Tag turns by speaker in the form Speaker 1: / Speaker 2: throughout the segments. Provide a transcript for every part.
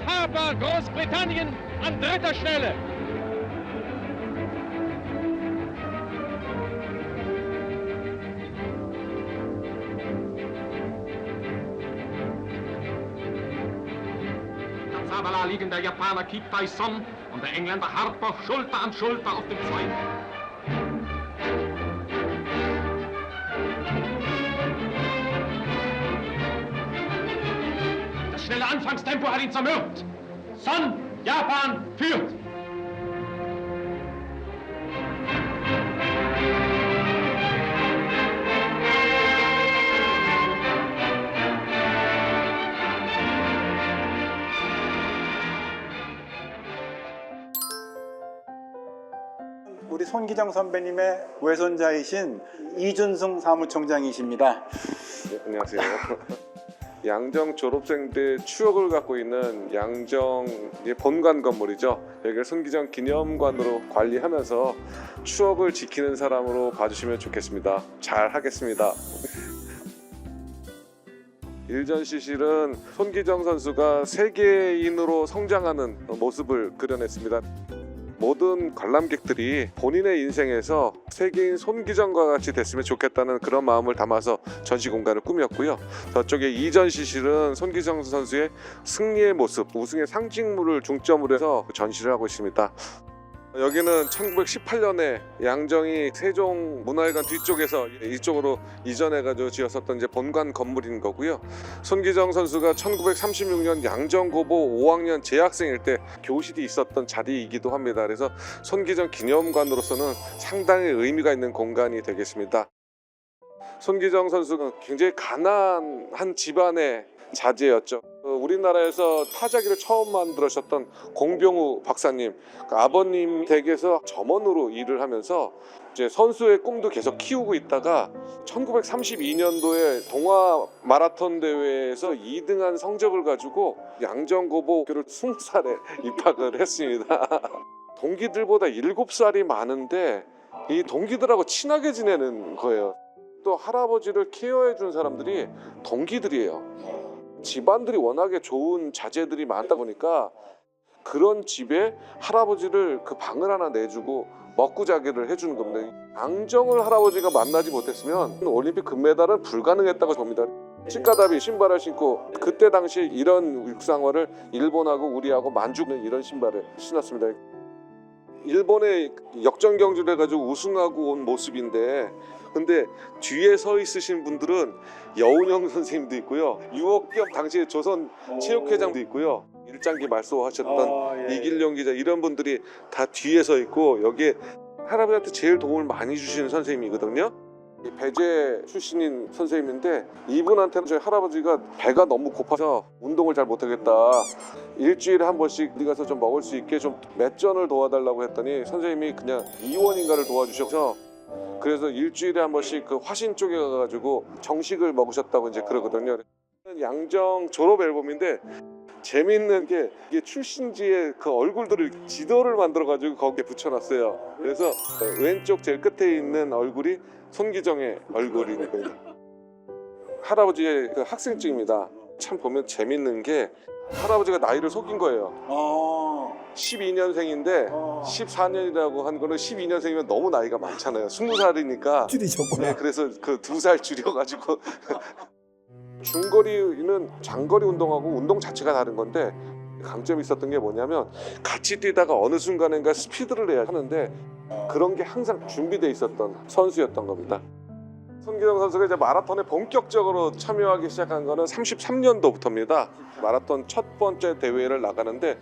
Speaker 1: Partner Großbritannien an dritter Stelle.
Speaker 2: Am Sabala liegen der Japaner Kip Tae-son und der Engländer Harper Schulter an Schulter auf dem zweiten. Das schnelle Anfangstempo hat ihn zermürbt. Son, Japan führt.
Speaker 3: 우리 손기정 선배님의 외손자이신 이준승 사무총장이십니다.
Speaker 4: 네, 안녕하세요. 양정 졸업생 때 추억을 갖고 있는 양정의 본관 건물이죠. 여기를 손기정 기념관으로 관리하면서 추억을 지키는 사람으로 봐주시면 좋겠습니다. 잘 하겠습니다. 일전 시실은 손기정 선수가 세계인으로 성장하는 모습을 그려냈습니다. 모든 관람객들이 본인의 인생에서 세계인 손기정과 같이 됐으면 좋겠다는 그런 마음을 담아서 전시 공간을 꾸몄고요. 저쪽에 이전 시실은 손기정 선수의 승리의 모습, 우승의 상징물을 중점으로 해서 전시를 하고 있습니다. 여기는 1918년에 양정이 세종문화회관 뒤쪽에서 이쪽으로 이전해가지고 지었었던 이제 본관 건물인 거고요. 손기정 선수가 1936년 양정고보 5학년 재학생일 때 교실이 있었던 자리이기도 합니다. 그래서 손기정 기념관으로서는 상당히 의미가 있는 공간이 되겠습니다. 손기정 선수는 굉장히 가난한 집안의 자제였죠. 우리나라에서 타자기를 처음 만들으셨던 공병우 박사님, 아버님 댁에서 점원으로 일을 하면서 이제 선수의 꿈도 계속 키우고 있다가 1932년도에 동아 마라톤 대회에서 2등한 성적을 가지고 양정고보학교를 20살에 입학을 했습니다. 동기들보다 7살이 많은데 이 동기들하고 친하게 지내는 거예요. 또 할아버지를 케어해 준 사람들이 동기들이에요. 집안들이 워낙에 좋은 자제들이 많다 보니까 그런 집에 할아버지를 그 방을 하나 내주고 먹고 자기를 해주는 겁니다. 양정을 할아버지가 만나지 못했으면 올림픽 금메달은 불가능했다고 봅니다. 치카다비 신발을 신고 그때 당시 이런 육상화를 일본하고 우리하고 만주는 이런 신발을 신었습니다. 일본에 역전 경주를 해가지고 우승하고 온 모습인데, 근데 뒤에 서 있으신 분들은 여운형 선생님도 있고요, 유옥겸 당시에 조선 체육회장도 있고요, 일장기 말소하셨던 이길용 기자, 이런 분들이 다 뒤에 서 있고, 여기에 할아버지한테 제일 도움을 많이 주시는 선생님이거든요. 배제 출신인 선생님인데, 이분한테는 저희 할아버지가 배가 너무 고파서 운동을 잘 못하겠다, 일주일에 한 번씩 어디 가서 좀 먹을 수 있게 좀 맷전을 도와달라고 했더니 선생님이 그냥 이원인가를 도와주셔서, 그래서 일주일에 한 번씩 그 화신 쪽에 가가지고 정식을 먹으셨다고 이제 그러거든요. 양정 졸업 앨범인데 재미있는 게 이게 출신지의 그 얼굴들을 지도를 만들어 가지고 거기에 붙여놨어요. 그래서 왼쪽 제일 끝에 있는 얼굴이 손기정의 얼굴인 거예요. 할아버지의 그 학생증입니다. 참 보면 재밌는 게 할아버지가 나이를 속인 거예요. 12년생인데 14년이라고 한 거는 12년생이면 너무 나이가 많잖아요. 20살이니까
Speaker 3: 줄이셨구나.
Speaker 4: 네, 그래서 그 2살 줄여가지고 중거리는 장거리 운동하고 운동 자체가 다른 건데, 강점이 있었던 게 뭐냐면 같이 뛰다가 어느 순간인가 스피드를 해야 하는데 그런 게 항상 준비되어 있었던 선수였던 겁니다. 손기정 선수가 이제 마라톤에 본격적으로 참여하기 시작한 거는 33년도부터입니다. 마라톤 첫 번째 대회를 나가는데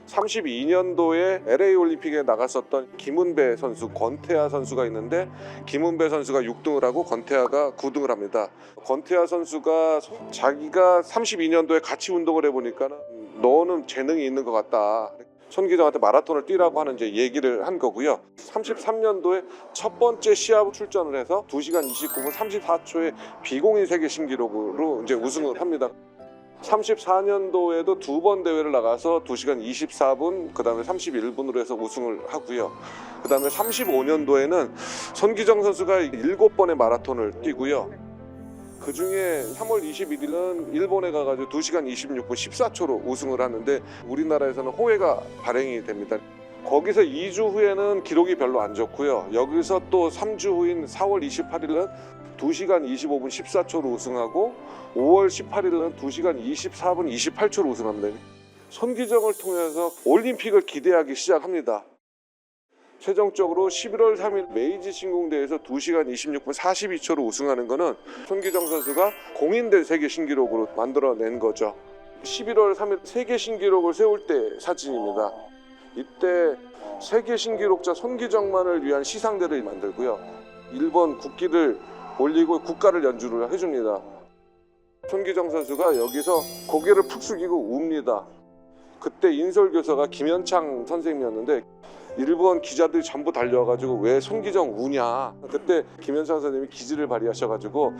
Speaker 4: 32년도에 LA 올림픽에 나갔었던 김은배 선수, 권태하 선수가 있는데, 김은배 선수가 6등을 하고 권태하가 9등을 합니다. 권태하 선수가 자기가 32년도에 같이 운동을 해보니까 너는 재능이 있는 것 같다, 손기정한테 마라톤을 뛰라고 하는 이제 얘기를 한 거고요. 33년도에 첫 번째 시합 출전을 해서 2시간 29분 34초의 비공인 세계 신기록으로 이제 우승을 합니다. 34년도에도 2번 대회를 나가서 2시간 24분, 그 다음에 31분으로 해서 우승을 하고요. 그 다음에 35년도에는 손기정 선수가 7번의 마라톤을 뛰고요. 그 중에 3월 21일은 일본에 가가지고 2시간 26분 14초로 우승을 하는데 우리나라에서는 호외가 발행이 됩니다. 거기서 2주 후에는 기록이 별로 안 좋고요. 여기서 또 3주 후인 4월 28일은 2시간 25분 14초로 우승하고 5월 18일은 2시간 24분 28초로 우승합니다. 손기정을 통해서 올림픽을 기대하기 시작합니다. 최종적으로 11월 3일 메이지 신궁대에서 2시간 26분 42초로 우승하는 것은 손기정 선수가 공인된 세계 신기록으로 만들어낸 거죠. 11월 3일 세계 신기록을 세울 때 사진입니다. 이때 세계 신기록자 손기정만을 위한 시상대를 만들고요. 일본 국기를 올리고 국가를 연주를 해줍니다. 손기정 선수가 여기서 고개를 푹 숙이고 웁니다. 그때 인솔교사가 김현창 선생님이었는데 일본 기자들이 전부 달려와가지고 왜 손기정 우냐. 그때 김현창 선생님이 기지를 발휘하셔가지고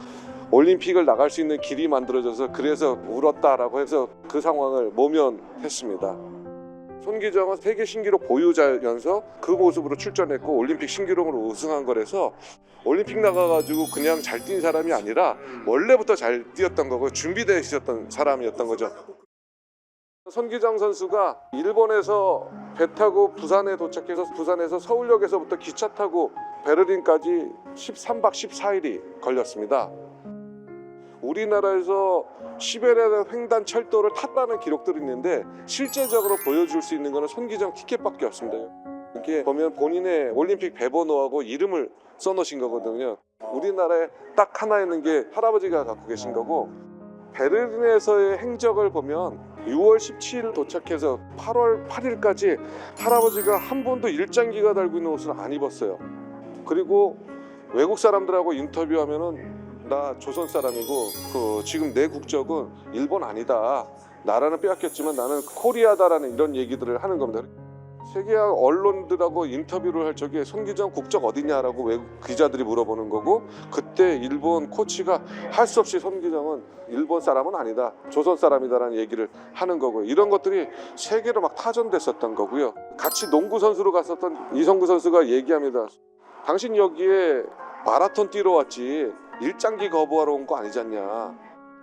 Speaker 4: 올림픽을 나갈 수 있는 길이 만들어져서 그래서 울었다라고 해서 그 상황을 모면했습니다. 손기정은 세계 신기록 보유자면서 그 모습으로 출전했고 올림픽 신기록으로 우승한 거라서 올림픽 나가가지고 그냥 잘 뛴 사람이 아니라 원래부터 잘 뛰었던 거고 준비되어 있었던 사람이었던 거죠. 손기정 선수가 일본에서 배 타고 부산에 도착해서 부산에서 서울역에서부터 기차 타고 베를린까지 13박 14일이 걸렸습니다. 우리나라에서 시베리아 횡단 철도를 탔다는 기록들이 있는데 실제적으로 보여줄 수 있는 것은 손기정 티켓밖에 없습니다. 이렇게 보면 본인의 올림픽 배번호하고 이름을 써놓으신 거거든요. 우리나라에 딱 하나 있는 게 할아버지가 갖고 계신 거고 베를린에서의 행적을 보면 6월 17일 도착해서 8월 8일까지 할아버지가 한 번도 일장기가 달고 있는 옷을 안 입었어요. 그리고 외국 사람들하고 인터뷰하면은 나 조선 사람이고 지금 내 국적은 일본 아니다. 나라는 빼앗겼지만 나는 코리아다라는 이런 얘기들을 하는 겁니다. 세계 언론들하고 인터뷰를 할 적에 손기정 국적 어디냐라고 외국 기자들이 물어보는 거고 그때 일본 코치가 할 수 없이 손기정은 일본 사람은 아니다. 조선 사람이다라는 얘기를 하는 거고요. 이런 것들이 세계로 막 타전됐었던 거고요. 같이 농구 선수로 갔었던 이성구 선수가 얘기합니다. 당신 여기에 마라톤 뛰러 왔지 일장기 거부하러 온 거 아니지 않냐.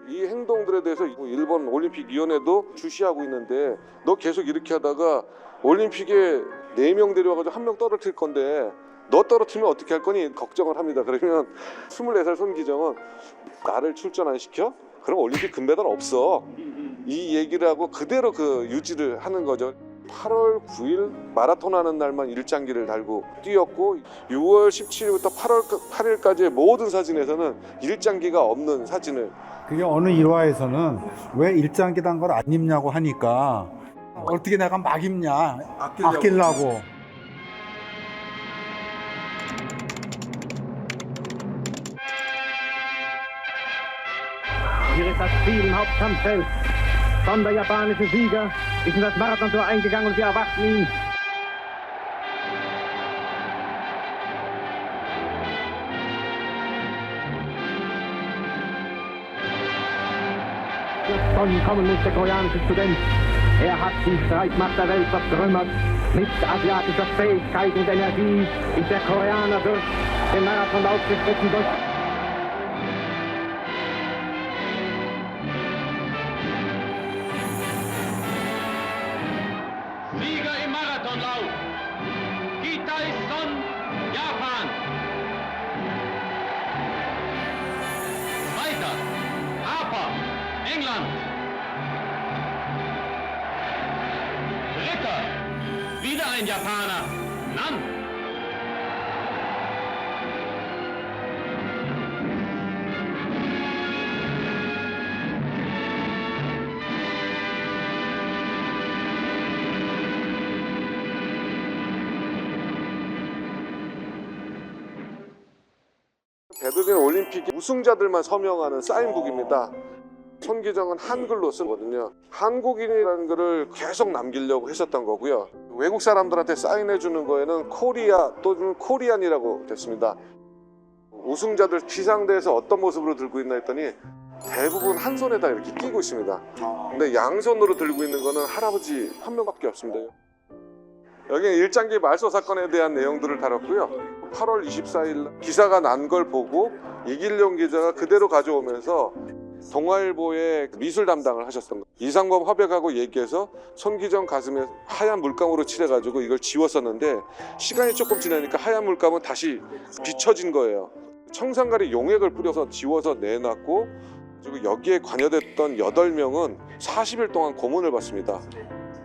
Speaker 4: 이 행동들에 대해서 일본 올림픽위원회도 주시하고 있는데 너 계속 이렇게 하다가 올림픽에 4명 데려와가지고 1명 떨어뜨릴 건데 너 떨어뜨리면 어떻게 할 거니 걱정을 합니다. 그러면 24살 손기정은 나를 출전 안 시켜? 그럼 올림픽 금메달 없어. 이 얘기를 하고 그대로 유지를 하는 거죠. 8월 9일 마라톤 하는 날만 일장기를 달고 뛰었고 6월 17일부터 8월 8일까지의 모든 사진에서는 일장기가 없는 사진을
Speaker 5: 그게 어느 일화에서는 왜 일장기 단 걸 안 입냐고 하니까 어떻게 내가 막 입냐 아끼려고.
Speaker 1: Hier ist das Ziel im Hauptkampffeld. Schon der japanische Sieger ist in das Marathontor eingegangen und wir erwarten ihn. Jetzt kommen muss der koreanische Student. Er hat die Streitmacht der Welt vertrümmert. Mit asiatischer Fähigkeit und Energie ist der Koreaner durch den Marathonlauf gestritten.
Speaker 2: Sieger im Marathonlauf, Kitai-son, Japan. Weiter, Harper, England. Dritter, wieder ein Japaner, Nan.
Speaker 4: 베를린 올림픽 우승자들만 서명하는 사인북입니다. 손기정은 한글로 쓰거든요. 한국인이라는 거를 계속 남기려고 했었던 거고요. 외국 사람들한테 사인해 주는 거에는 코리아 또는 코리안이라고 됐습니다. 우승자들 시상대에서 어떤 모습으로 들고 있나 했더니 대부분 한 손에다 이렇게 끼고 있습니다. 근데 양손으로 들고 있는 거는 할아버지 한 명밖에 없습니다. 여기는 일장기 말소 사건에 대한 내용들을 다뤘고요. 8월 24일 기사가 난 걸 보고 이길용 기자가 그대로 가져오면서 동아일보의 미술 담당을 하셨던 거예요. 이상범 화백하고 얘기해서 손기정 가슴에 하얀 물감으로 칠해가지고 이걸 지웠었는데 시간이 조금 지나니까 하얀 물감은 다시 비춰진 거예요. 청산가리 용액을 뿌려서 지워서 내놨고, 그리고 여기에 관여됐던 8명은 40일 동안 고문을 받습니다.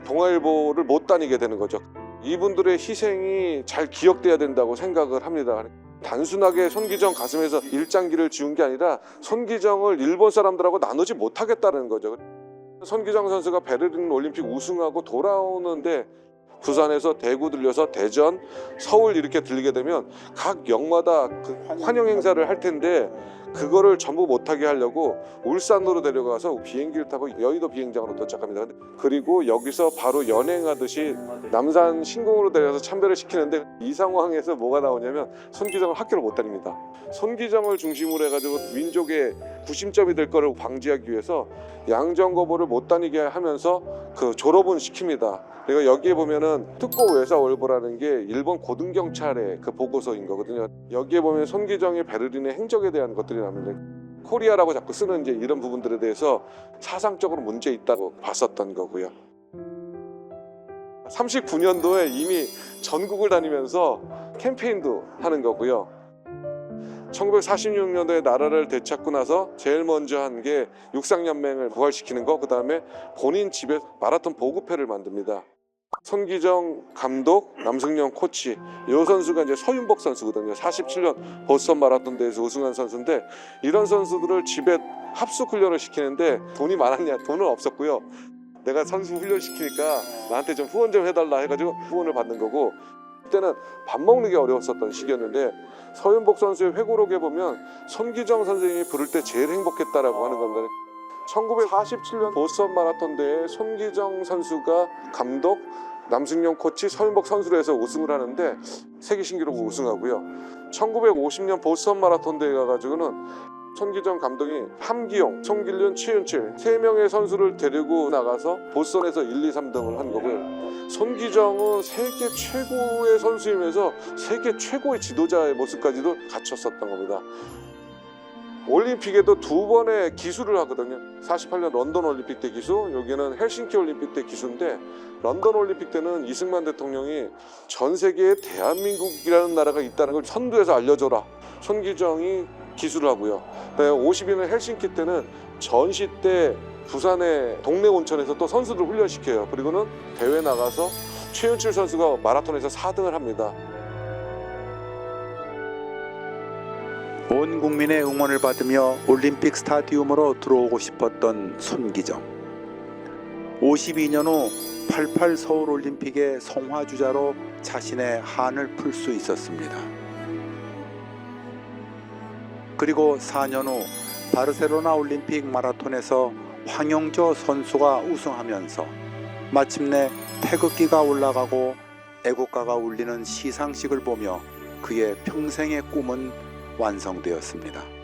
Speaker 4: 동아일보를 못 다니게 되는 거죠. 이분들의 희생이 잘 기억돼야 된다고 생각을 합니다. 단순하게 손기정 가슴에서 일장기를 지운 게 아니라 손기정을 일본 사람들하고 나누지 못하겠다는 거죠. 손기정 선수가 베를린 올림픽 우승하고 돌아오는데 부산에서 대구 들려서 대전, 서울 이렇게 들리게 되면 각 역마다 그 환영 행사를 할 텐데 그거를 전부 못하게 하려고 울산으로 데려가서 비행기를 타고 여의도 비행장으로 도착합니다. 그리고 여기서 바로 연행하듯이 남산 신공으로 데려가서 참배를 시키는데 이 상황에서 뭐가 나오냐면 손기정을 학교를 못 다닙니다. 손기정을 중심으로 해가지고 민족의 구심점이 될 거를 방지하기 위해서 양정거보를 못 다니게 하면서 그 졸업은 시킵니다. 그리고 여기에 보면은 특고 외사월보라는 게 일본 고등경찰의 그 보고서인 거거든요. 여기에 보면 손기정의 베를린의 행적에 대한 것들이 나오는데 코리아라고 자꾸 쓰는 이제 이런 부분들에 대해서 사상적으로 문제 있다고 봤었던 거고요. 39년도에 이미 전국을 다니면서 캠페인도 하는 거고요. 1946년도에 나라를 되찾고 나서 제일 먼저 한 게 육상연맹을 부활시키는 거, 그 다음에 본인 집에 마라톤 보급회를 만듭니다. 손기정 감독, 남승용 코치, 이 선수가 이제 서윤복 선수거든요. 47년 보스턴 마라톤 대회에서 우승한 선수인데, 이런 선수들을 집에 합숙 훈련을 시키는데 돈이 많았냐? 돈은 없었고요. 내가 선수 훈련 시키니까 나한테 좀 후원 좀 해달라 해가지고 후원을 받는 거고, 그때는 밥 먹는 게 어려웠었던 시기였는데 서윤복 선수의 회고록에 보면 손기정 선생님이 부를 때 제일 행복했다라고 하는 겁니다. 1947년 보스턴 마라톤 대회에 손기정 선수가 감독, 남승용 코치, 서윤복 선수로 해서 우승을 하는데 세계 신기록으로 우승하고요. 1950년 보스턴 마라톤 대회 가가지고는 손기정 감독이 함기용, 송길륜, 최윤칠 3명의 선수를 데리고 나가서 보스턴에서 1, 2, 3등을 한 거고요. 손기정은 세계 최고의 선수이면서 세계 최고의 지도자의 모습까지도 갖췄었던 겁니다. 올림픽에도 2번의 기수를 하거든요. 48년 런던 올림픽 때 기수, 여기는 헬싱키 올림픽 때 기수인데, 런던 올림픽 때는 이승만 대통령이 전 세계에 대한민국이라는 나라가 있다는 걸 선두에서 알려줘라. 손기정이 기수를 하고요. 52년 헬싱키 때는 전시 때 부산의 동네 온천에서 또 선수들 훈련시켜요. 그리고는 대회 나가서 최윤칠 선수가 마라톤에서 4등을 합니다.
Speaker 3: 온 국민의 응원을 받으며 올림픽 스타디움으로 들어오고 싶었던 손기정. 52년 후 88 서울올림픽의 성화주자로 자신의 한을 풀 수 있었습니다. 그리고 4년 후 바르셀로나 올림픽 마라톤에서 황영조 선수가 우승하면서 마침내 태극기가 올라가고 애국가가 울리는 시상식을 보며 그의 평생의 꿈은 완성되었습니다.